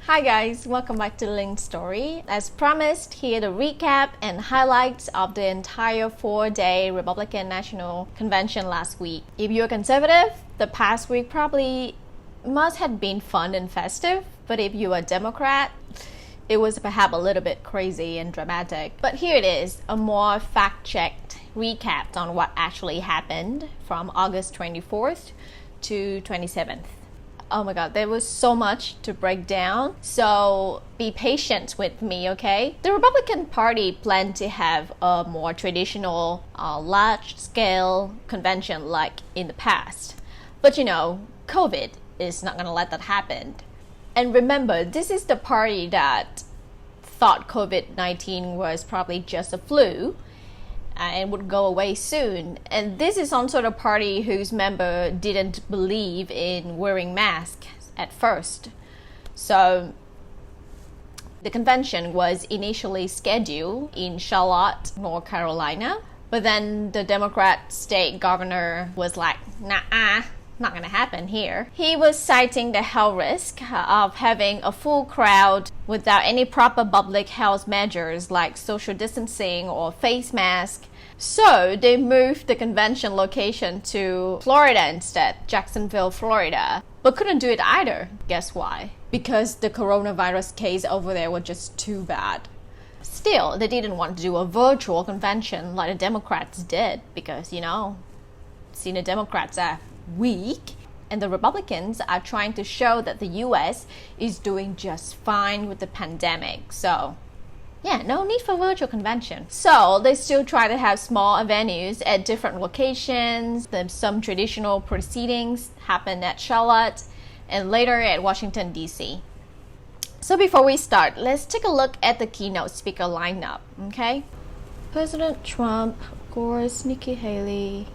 Hi guys, welcome back to Link Story. As promised, here the recap and highlights of the entire 4-day Republican National Convention last week. If you're conservative, the past week probably must have been fun and festive, but if you're a Democrat, it was perhaps a little bit crazy and dramatic. But here it is, a more fact-checked recap on what actually happened from August 24th to 27th. Oh my god, there was so much to break down, so be patient with me, okay? The Republican Party planned to have a more traditional, large-scale convention like in the past. But you know, COVID is not gonna let that happen. And remember, this is the party that thought COVID-19 was probably just a flu and would go away soon. And this is also the party whose member didn't believe in wearing masks at first. So the convention was initially scheduled in Charlotte, North Carolina, but then the Democrat state governor was like, nah, not gonna happen here. He was citing the health risk of having a full crowd without any proper public health measures like social distancing or face mask. So they moved the convention location to Florida instead, Jacksonville, Florida. But couldn't do it either. Guess why? Because the coronavirus case over there was just too bad. Still, they didn't want to do a virtual convention like the Democrats did because, you know, the Democrats are weak and the Republicans are trying to show that the US is doing just fine with the pandemic. So yeah, no need for virtual convention. So they still try to have small venues at different locations. Then some traditional proceedings happen at Charlotte and later at Washington, D.C. So before we start, let's take a look at the keynote speaker lineup, okay? President Trump, of course, Nikki Haley,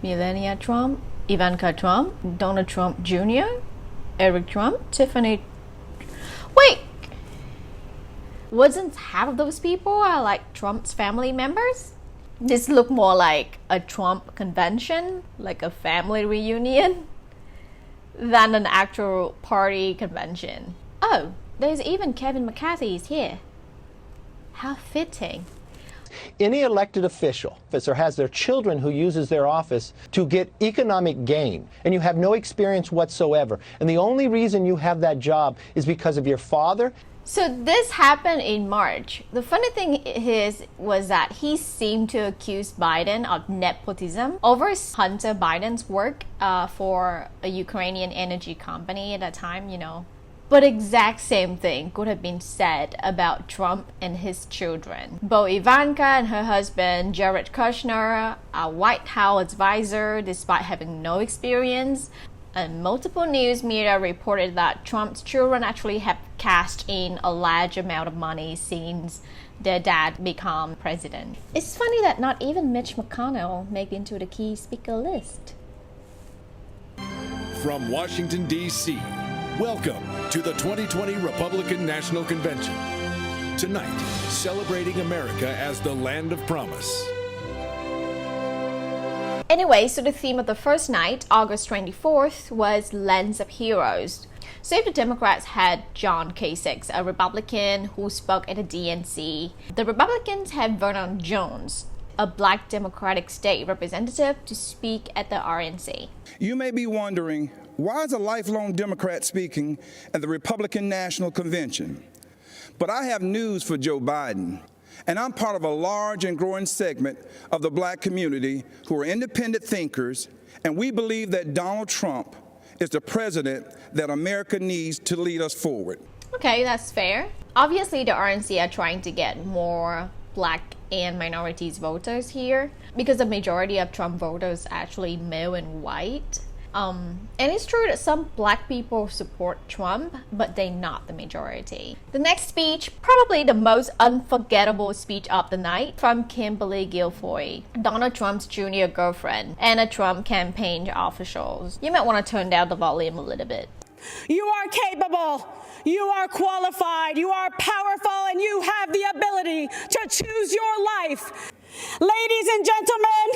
Melania Trump, Ivanka Trump, Donald Trump Jr., Eric Trump, Tiffany... Wait! Wasn't half of those people are like Trump's family members? This looked more like a Trump convention, like a family reunion, than an actual party convention. Oh, there's even Kevin McCarthy's here. How fitting. Any elected official has their children who uses their office to get economic gain, and you have no experience whatsoever. And the only reason you have that job is because of your father. So this happened in March. The funny thing was that he seemed to accuse Biden of nepotism over Hunter Biden's work for a Ukrainian energy company at that time, you know. But exact same thing could have been said about Trump and his children. Both Ivanka and her husband, Jared Kushner, a White House advisor despite having no experience. And multiple news media reported that Trump's children actually have cashed in a large amount of money since their dad became president. It's funny that not even Mitch McConnell made it into the key speaker list. From Washington, D.C., welcome to the 2020 Republican National Convention. Tonight, celebrating America as the land of promise. Anyway, so the theme of the first night, August 24th, was Lands of Heroes. So if the Democrats had John Kasich, a Republican who spoke at the DNC, the Republicans had Vernon Jones, a black Democratic state representative, to speak at the RNC. You may be wondering, why is a lifelong Democrat speaking at the Republican National Convention? But I have news for Joe Biden. And I'm part of a large and growing segment of the black community who are independent thinkers, and we believe that Donald Trump is the president that America needs to lead us forward. Okay, that's fair. Obviously, the RNC are trying to get more black and minorities voters here because the majority of Trump voters are actually male and white. And it's true that some black people support Trump, but they're not the majority. The next speech, probably the most unforgettable speech of the night, from Kimberly Guilfoyle, Donald Trump's junior girlfriend, and a Trump campaign officials. You might want to turn down the volume a little bit. You are capable, you are qualified, you are powerful, and you have the ability to choose your life. Ladies and gentlemen,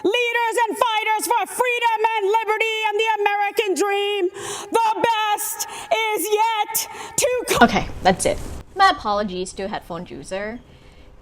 leaders and fighters for freedom and liberty and the American dream, the best is yet to come. Okay, that's it. My apologies to headphone user.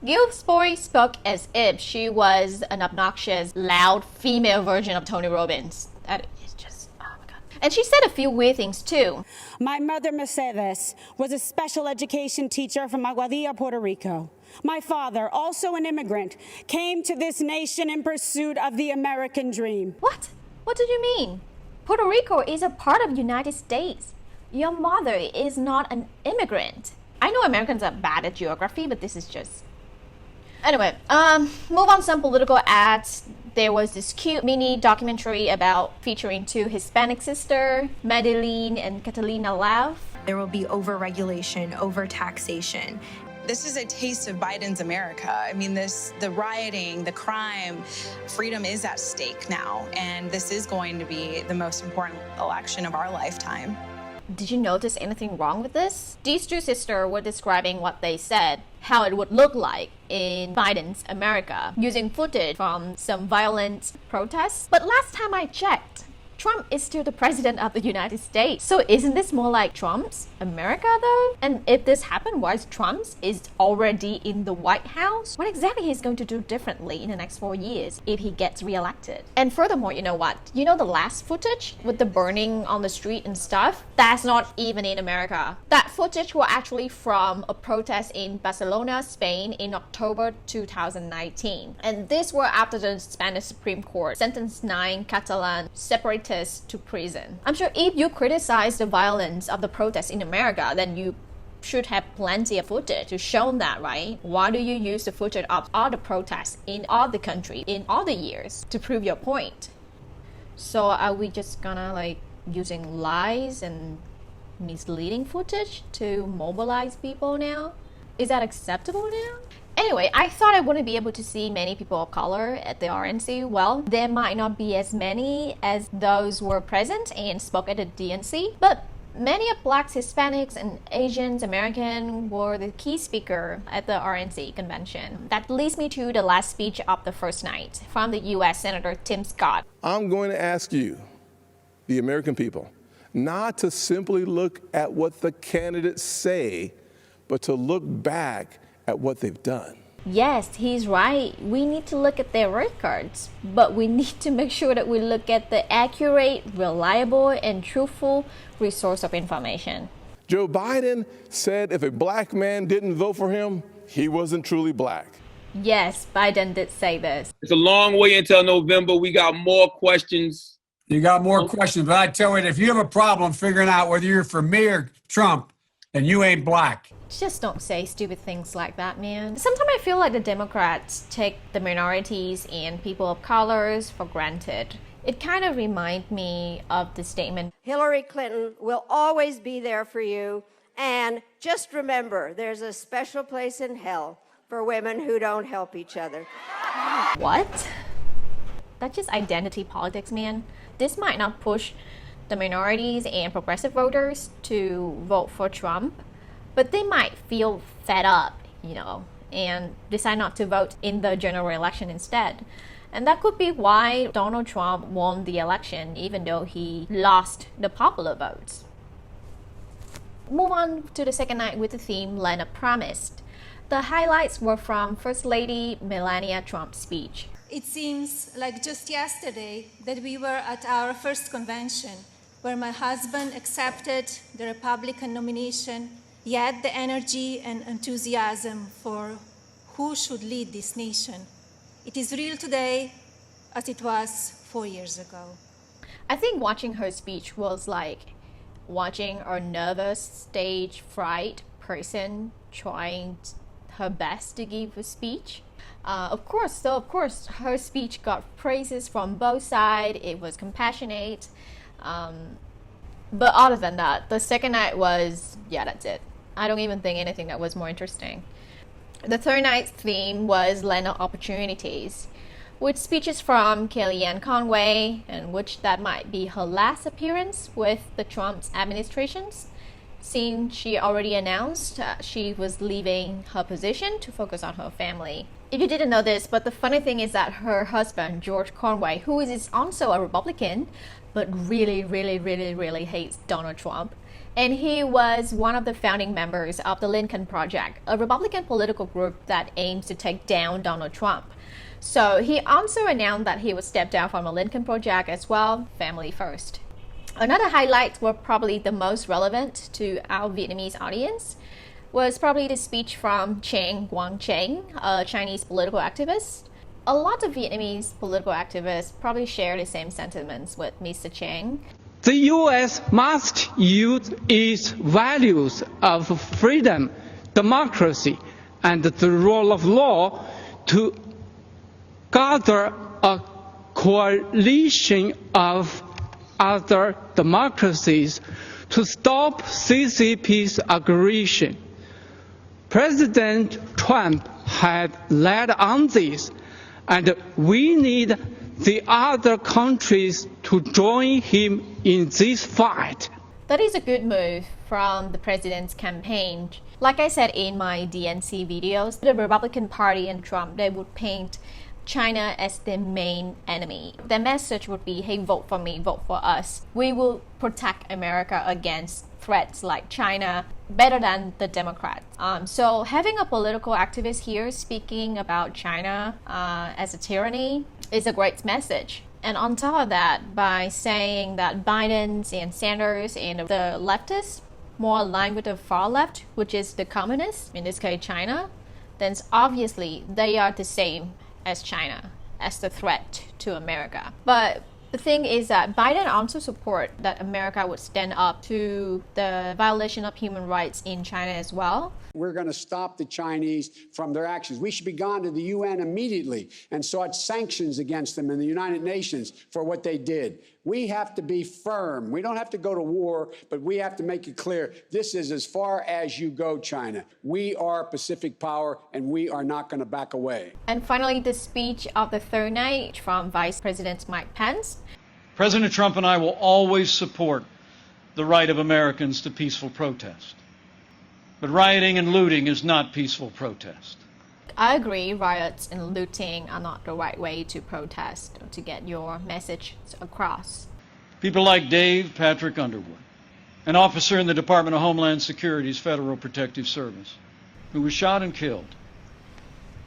Gilsbury spoke as if she was an obnoxious, loud female version of Tony Robbins. That is just, oh my god. And she said a few weird things too. My mother, Mercedes, was a special education teacher from Aguadilla, Puerto Rico. My father, also an immigrant, came to this nation in pursuit of the American dream. What? What did you mean? Puerto Rico is a part of the United States. Your mother is not an immigrant. I know Americans are bad at geography, but this is just... Anyway, move on some political ads. There was this cute mini documentary about featuring two Hispanic sisters, Madeline and Catalina Lav. There will be over-regulation, over-taxation. This is a taste of Biden's America. I mean, the rioting, the crime, freedom is at stake now, and this is going to be the most important election of our lifetime. Did you notice anything wrong with this? These two sisters were describing what they said, how it would look like in Biden's America, using footage from some violent protests. But last time I checked, Trump is still the president of the United States. So isn't this more like Trump's America though? And if this happened, why is Trump's is already in the White House? What exactly he's going to do differently in the next 4 years if he gets reelected? And furthermore, you know what? You know the last footage with the burning on the street and stuff? That's not even in America. That footage was actually from a protest in Barcelona, Spain in October 2019. And this was after the Spanish Supreme Court sentenced 9 Catalan separatists to prison. I'm sure if you criticize the violence of the protests in America, then you should have plenty of footage to show that, right? Why do you use the footage of all the protests in all the country, in all the years, to prove your point? So are we just gonna like using lies and misleading footage to mobilize people now? Is that acceptable now? Anyway, I thought I wouldn't be able to see many people of color at the RNC. Well, there might not be as many as those who were present and spoke at the DNC, but many of Blacks, Hispanics, and Asians American were the key speaker at the RNC convention. That leads me to the last speech of the first night from the U.S. Senator Tim Scott. I'm going to ask you, the American people, not to simply look at what the candidates say, but to look back at what they've done. Yes, he's right. We need to look at their records, but we need to make sure that we look at the accurate, reliable, and truthful resource of information. Joe Biden said if a black man didn't vote for him, he wasn't truly black. Yes, Biden did say this. It's a long way until November. We got more questions. You got more questions, but I tell you, if you have a problem figuring out whether you're for me or Trump, then you ain't black. Just don't say stupid things like that, man. Sometimes I feel like the Democrats take the minorities and people of colors for granted. It kind of reminds me of the statement, Hillary Clinton will always be there for you. And just remember, there's a special place in hell for women who don't help each other. What? That's just identity politics, man. This might not push the minorities and progressive voters to vote for Trump, but they might feel fed up, and decide not to vote in the general election instead. And that could be why Donald Trump won the election, even though he lost the popular votes. Move on to the second night with the theme Lena Promised. The highlights were from First Lady Melania Trump's speech. It seems like just yesterday that we were at our first convention, where my husband accepted the Republican nomination, yet the energy and enthusiasm for who should lead this nation. It is real today as it was 4 years ago. I think watching her speech was like watching a nervous, stage fright person trying her best to give a speech. Of course, her speech got praises from both sides. It was compassionate. But other than that, the second night was, that's it. I don't even think anything that was more interesting. The third night's theme was Lena Opportunities, with speeches from Kellyanne Conway, and which that might be her last appearance with the Trump's administrations, since she already announced she was leaving her position to focus on her family. If you didn't know this, but the funny thing is that her husband, George Conway, who is also a Republican, but really hates Donald Trump, And he was one of the founding members of the Lincoln Project, a Republican political group that aims to take down Donald Trump. So he also announced that he would step down from the Lincoln Project as well, family first. Another highlight, were probably the most relevant to our Vietnamese audience, was probably the speech from Cheng Guangcheng, a Chinese political activist. A lot of Vietnamese political activists probably share the same sentiments with Mr. Cheng. The U.S. must use its values of freedom, democracy, and the rule of law to gather a coalition of other democracies to stop CCP's aggression. President Trump had led on this, and we need the other countries to join him in this fight. That is a good move from the president's campaign. Like I said in my DNC videos, the Republican Party and Trump, they would paint China as their main enemy. Their message would be, hey, vote for me, vote for us. We will protect America against threats like China better than the Democrats. So having a political activist here speaking about China as a tyranny is a great message. And on top of that, by saying that Biden and Sanders and the leftists more aligned with the far left, which is the communists, in this case China, then obviously they are the same as China, as the threat to America. But the thing is that Biden also support that America would stand up to the violation of human rights in China as well. We're going to stop the Chinese from their actions. We should be gone to the UN immediately and sought sanctions against them in the United Nations for what they did. We have to be firm. We don't have to go to war, but we have to make it clear this is as far as you go, China. We are Pacific power, and we are not going to back away. And finally, the speech of the third night from Vice President Mike Pence. President Trump and I will always support the right of Americans to peaceful protest. But rioting and looting is not peaceful protest. I agree, riots and looting are not the right way to protest or to get your message across. People like Dave Patrick Underwood, an officer in the Department of Homeland Security's Federal Protective Service, who was shot and killed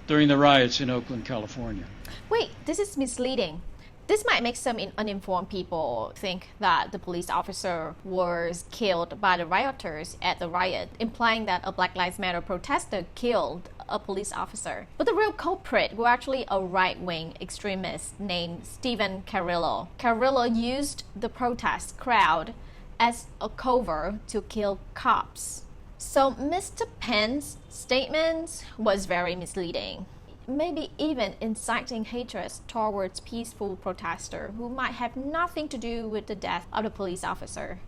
during the riots in Oakland, California. Wait, this is misleading. This might make some uninformed people think that the police officer was killed by the rioters at the riot, implying that a Black Lives Matter protester killed a police officer. But the real culprit was actually a right-wing extremist named Stephen Carrillo. Carrillo used the protest crowd as a cover to kill cops. So Mr. Pence's statement was very misleading. Maybe even inciting hatred towards peaceful protesters who might have nothing to do with the death of the police officer.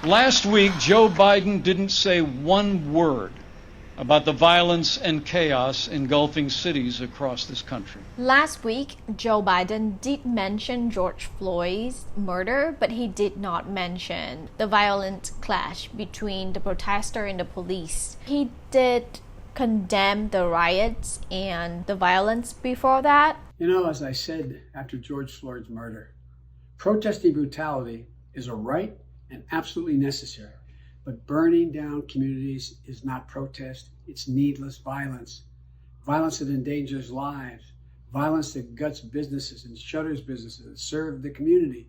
Last week, Joe Biden didn't say one word about the violence and chaos engulfing cities across this country. Last week, Joe Biden did mention George Floyd's murder, but he did not mention the violent clash between the protester and the police. He did condemn the riots and the violence before that. You know, as I said after George Floyd's murder, protesting brutality is a right and absolutely necessary. But burning down communities is not protest, it's needless violence. Violence that endangers lives, violence that guts businesses and shutters businesses that serve the community.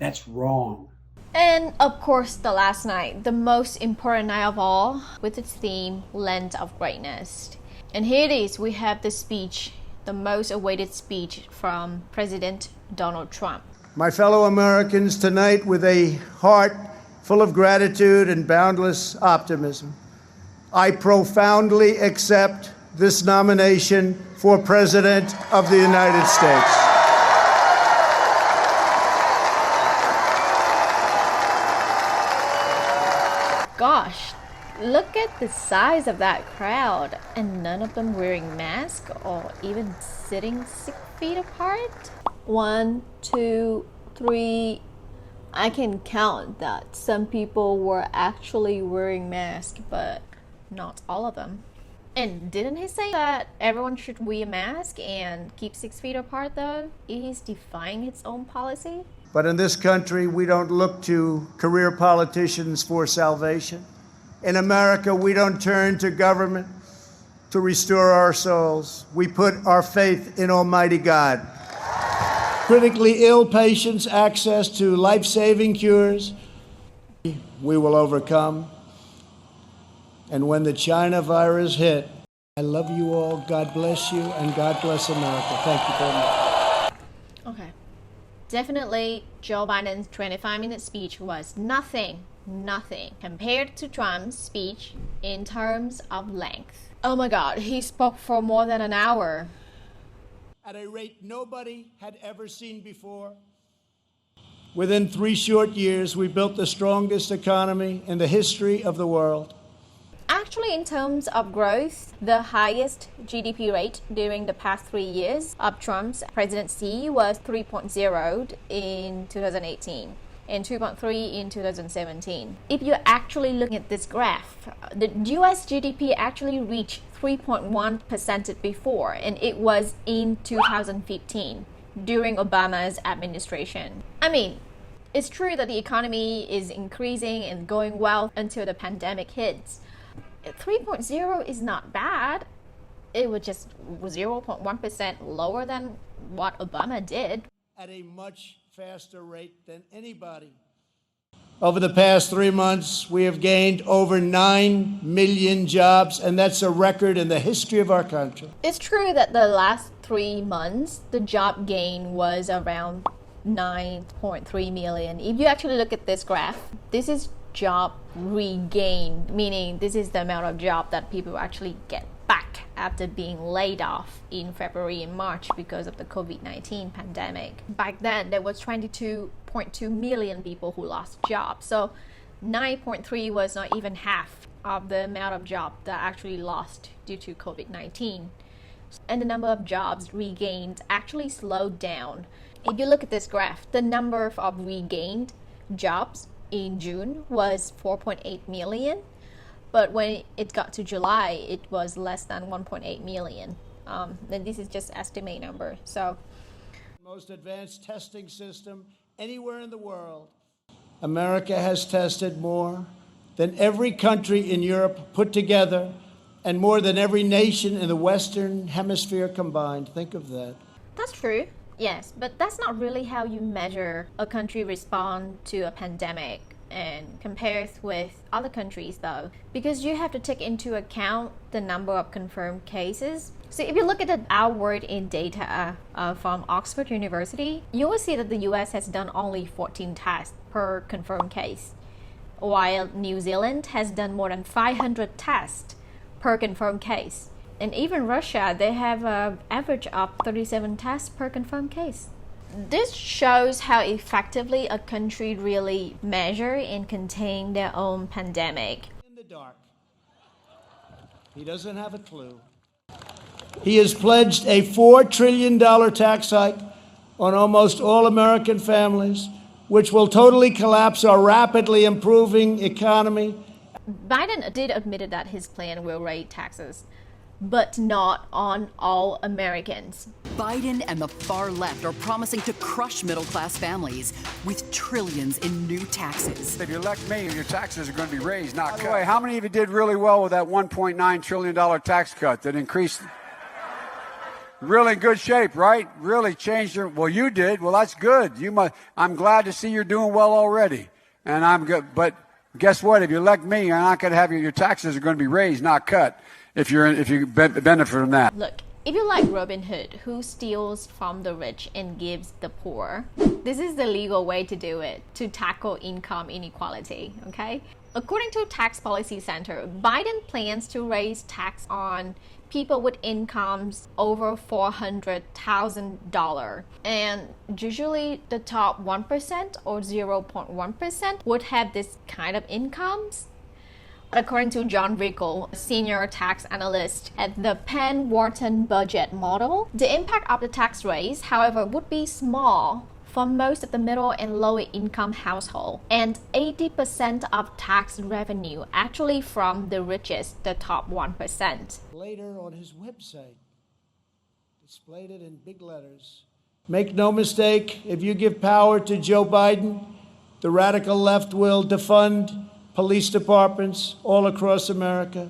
That's wrong. And of course, the last night, the most important night of all, with its theme, Land of Greatness. And here it is, we have the speech, the most awaited speech from President Donald Trump. My fellow Americans, tonight with a heart full of gratitude and boundless optimism, I profoundly accept this nomination for President of the United States. Gosh, look at the size of that crowd, and none of them wearing masks or even sitting 6 feet apart. 1, 2, 3. I can count that some people were actually wearing masks, but not all of them. And didn't he say that everyone should wear a mask and keep 6 feet apart though? He's defying his own policy. But in this country, we don't look to career politicians for salvation. In America, we don't turn to government to restore our souls. We put our faith in Almighty God. Critically ill patients access to life-saving cures. We will overcome. And when the China virus hit, I love you all. God bless you, and God bless America. Thank you very much. Okay. Definitely, Joe Biden's 25-minute speech was nothing compared to Trump's speech in terms of length. Oh my God, he spoke for more than an hour. At a rate nobody had ever seen before. Within 3 short years, we built the strongest economy in the history of the world. Actually, in terms of growth, the highest GDP rate during the past 3 years of Trump's presidency was 3.0 in 2018 and 2.3 in 2017. If you're actually looking at this graph, the US GDP actually reached 3.1% before, and it was in 2015 during Obama's administration. I mean, it's true that the economy is increasing and going well until the pandemic hits. 3.0 is not bad. It was just 0.1% lower than what Obama did. At a much faster rate than anybody. Over the past 3 months, we have gained over 9 million jobs, and that's a record in the history of our country. It's true that the last 3 months, the job gain was around 9.3 million. If you actually look at this graph, this is job regain, meaning this is the amount of job that people actually get back after being laid off in February and March because of the COVID-19 pandemic. Back then, there was 22.2 million people who lost jobs. So 9.3 was not even half of the amount of jobs that actually lost due to COVID-19. And the number of jobs regained actually slowed down. If you look at this graph, the number of regained jobs in June was 4.8 million. But when it got to July, it was less than 1.8 million. And this is just estimate number. So, most advanced testing system anywhere in the world. America has tested more than every country in Europe put together, and more than every nation in the Western Hemisphere combined. Think of that. That's true. Yes, but that's not really how you measure a country respond to a pandemic and compares with other countries though, because you have to take into account the number of confirmed cases. So if you look at the outward in data from Oxford University, you will see that the US has done only 14 tests per confirmed case, while New Zealand has done more than 500 tests per confirmed case. And even Russia, they have an average of 37 tests per confirmed case. This shows how effectively a country really measure and contain their own pandemic. In the dark. He doesn't have a clue. He has pledged a $4 trillion tax hike on almost all American families, which will totally collapse our rapidly improving economy. Biden did admit that his plan will raise taxes, but not on all Americans. Biden and the far left are promising to crush middle-class families with trillions in new taxes. If you elect me, your taxes are going to be raised, not cut. By the way, how many of you did really well with that $1.9 trillion tax cut that increased? Really good shape, right? Really changed your... Well, you did. Well, that's good. You must. I'm glad to see you're doing well already. And I'm good. But guess what? If you elect me, you're not going to have your taxes are going to be raised, not cut. If you benefit from that. Look, if you like Robin Hood, who steals from the rich and gives the poor, this is the legal way to do it, to tackle income inequality, okay? According to Tax Policy Center, Biden plans to raise tax on people with incomes over $400,000. And usually the top 1% or 0.1% would have this kind of incomes. According to John Rickel, a senior tax analyst at the Penn Wharton Budget Model, the impact of the tax raise, however, would be small for most of the middle and lower income household, and 80% of tax revenue actually from the richest, the top 1%. Later on his website, displayed it in big letters, Make no mistake, if you give power to Joe Biden, the radical left will defund police departments all across America.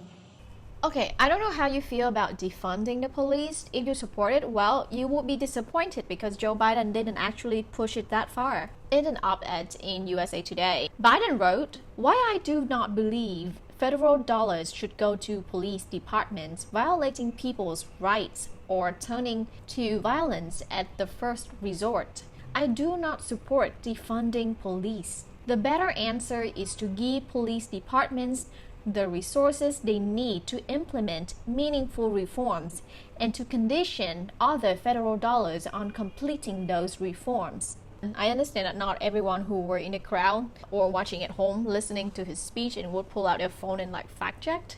Okay, I don't know how you feel about defunding the police. If you support it, well, you would be disappointed because Joe Biden didn't actually push it that far. In an op-ed in USA Today, Biden wrote, "Why I do not believe federal dollars should go to police departments violating people's rights or turning to violence at the first resort. I do not support defunding police. The better answer is to give police departments the resources they need to implement meaningful reforms and to condition other federal dollars on completing those reforms." I understand that not everyone who were in the crowd or watching at home listening to his speech and would pull out their phone and fact checked.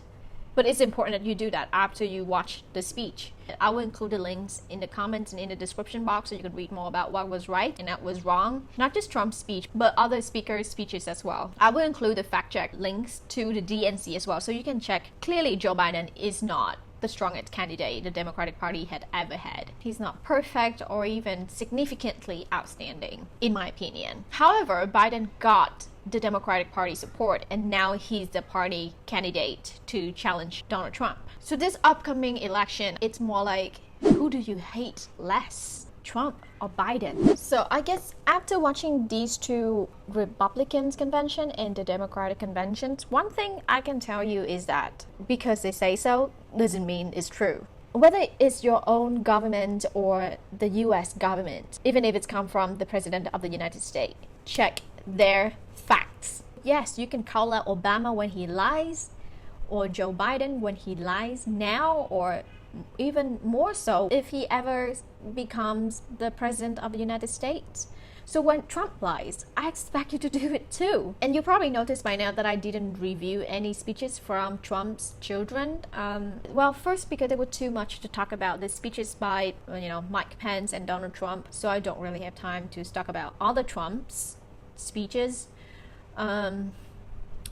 But it's important that you do that after you watch the speech. I will include the links in the comments and in the description box so you can read more about what was right and what was wrong. Not just Trump's speech, but other speakers' speeches as well. I will include the fact check links to the DNC as well so you can check. Clearly, Joe Biden is not the strongest candidate the Democratic Party had ever had. He's not perfect or even significantly outstanding, in my opinion. However, Biden got the Democratic Party support and now he's the party candidate to challenge Donald Trump. So this upcoming election, it's more like, who do you hate less, Trump or Biden? So I guess after watching these two Republicans convention and the Democratic conventions, one thing I can tell you is that because they say so doesn't mean it's true. Whether it's your own government or the US government, even if it's come from the President of the United States, check their facts. Yes, you can call out Obama when he lies, or Joe Biden when he lies now, or even more so if he ever becomes the President of the United States. So when Trump lies, I expect you to do it too. And you probably noticed by now that I didn't review any speeches from Trump's children. Well, first because there were too much to talk about. The speeches by Mike Pence and Donald Trump, so I don't really have time to talk about all the Trump's speeches.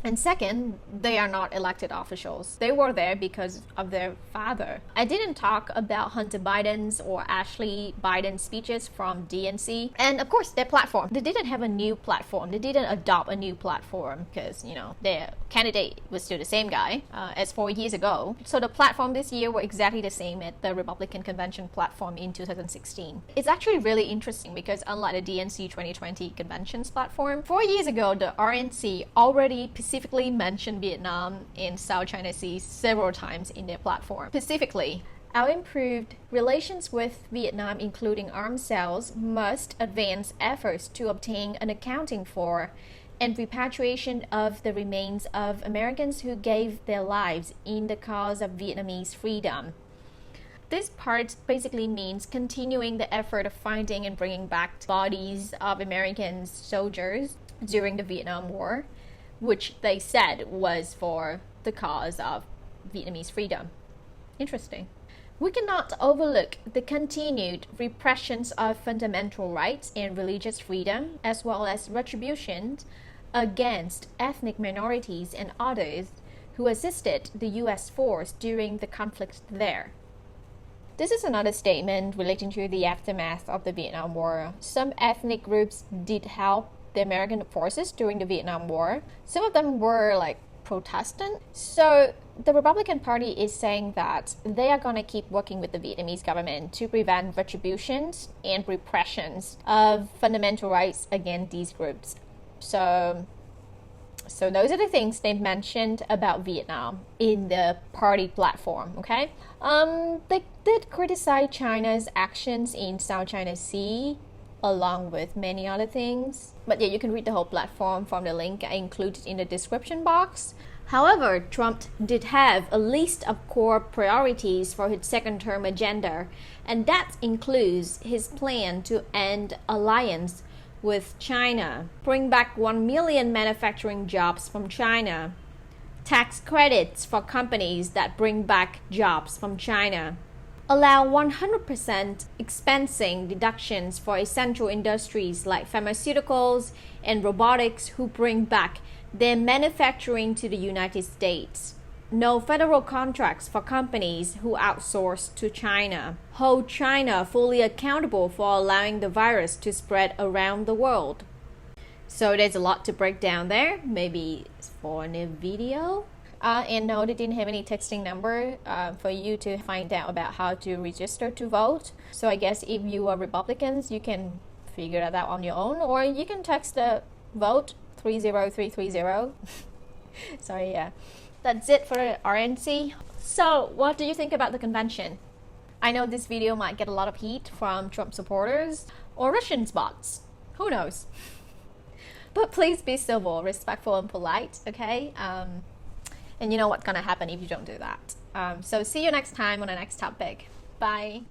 And second, they are not elected officials. They were there because of their father. I didn't talk about Hunter Biden's or Ashley Biden's speeches from DNC. And of course, their platform. They didn't have a new platform. They didn't adopt a new platform because, their candidate was still the same guy as 4 years ago. So the platform this year were exactly the same as the Republican convention platform in 2016. It's actually really interesting because unlike the DNC 2020 conventions platform, 4 years ago, the RNC already specifically mentioned Vietnam and South China Sea several times in their platform. Specifically, our improved relations with Vietnam, including arms sales, must advance efforts to obtain an accounting for and repatriation of the remains of Americans who gave their lives in the cause of Vietnamese freedom. This part basically means continuing the effort of finding and bringing back bodies of American soldiers during the Vietnam War, which they said was for the cause of Vietnamese freedom. Interesting. We cannot overlook the continued repressions of fundamental rights and religious freedom, as well as retributions against ethnic minorities and others who assisted the U.S. force during the conflict there. This is another statement relating to the aftermath of the Vietnam War. Some ethnic groups did help the American forces during the Vietnam War. Some of them were Protestant. So the Republican Party is saying that they are going to keep working with the Vietnamese government to prevent retributions and repressions of fundamental rights against these groups. So those are the things they mentioned about Vietnam in the party platform, okay? They did criticize China's actions in South China Sea, along with many other things. But yeah, you can read the whole platform from the link I included in the description box. However, Trump did have a list of core priorities for his second-term agenda, and that includes his plan to end alliance with China, bring back 1 million manufacturing jobs from China, tax credits for companies that bring back jobs from China, allow 100% expensing deductions for essential industries like pharmaceuticals and robotics who bring back their manufacturing to the United States. no federal contracts for companies who outsource to China, hold China fully accountable for allowing the virus to spread around the world. So there's a lot to break down there, maybe for a new video. And no, they didn't have any texting number for you to find out about how to register to vote. So I guess if you are Republicans, you can figure that out on your own, or you can text the vote 30330. Sorry, yeah. That's it for RNC. So what do you think about the convention? I know this video might get a lot of heat from Trump supporters or Russian bots. Who knows? But please be civil, respectful, and polite, okay? And you know what's gonna happen if you don't do that. So see you next time on the next topic. Bye.